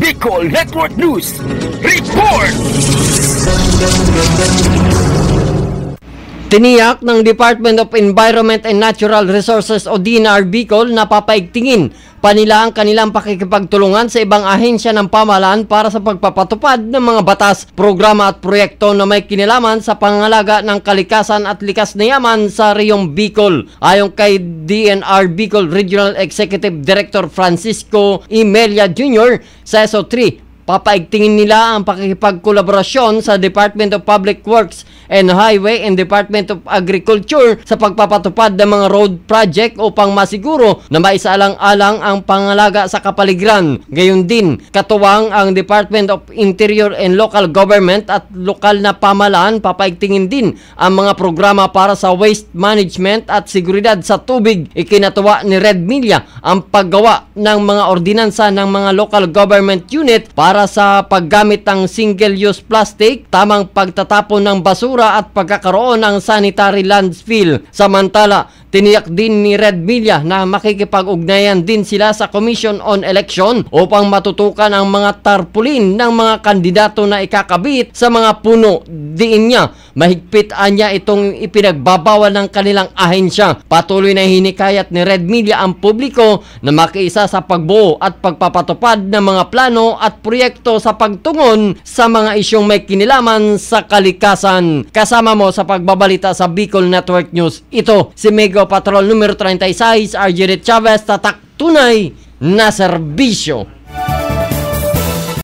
Bicol Network News. Report! Tiniyak ng Department of Environment and Natural Resources o DENR Bicol na papaigtingin pa nila ang kanilang pakikipagtulungan sa ibang ahensya ng pamahalaan para sa pagpapatupad ng mga batas, programa at proyekto na may kinalaman sa pangangalaga ng kalikasan at likas na yaman sa reyong Bicol. Ayon kay DENR Bicol Regional Executive Director Francisco Imelia Jr. sa SO3, papaigtingin nila ang pakikipagkolaborasyon sa Department of Public Works and Highway and Department of Agriculture sa pagpapatupad ng mga road project upang masiguro na maisaalang-alang ang pangalaga sa kapaligiran. Gayon din, katuwang ang Department of Interior and Local Government at lokal na pamahalaan, papaigtingin din ang mga programa para sa waste management at seguridad sa tubig. Ikinatuwa ni Red Milla ang paggawa ng mga ordinansa ng mga local government unit para sa paggamit ng single-use plastic, tamang pagtatapon ng basura at pagkakaroon ng sanitary landfill. Samantala, tiniyak din ni Red Milla na makikipag-ugnayan din sila sa Commission on Election upang matutukan ang mga tarpaulin ng mga kandidato na ikakabit sa mga puno. Diin niya, mahigpit niya itong ipinagbabawal ng kanilang ahensya. Patuloy na hinikayat ni Red Milla ang publiko na makiisa sa pagbuo at pagpapatupad ng mga plano at proyekto sa pagtungon sa mga isyong may kinilaman sa kalikasan. Kasama mo sa pagbabalita sa Bicol Network News. Ito si Mega Patrol numero 36, RJ Chavez, tatak tunay na serbisyo.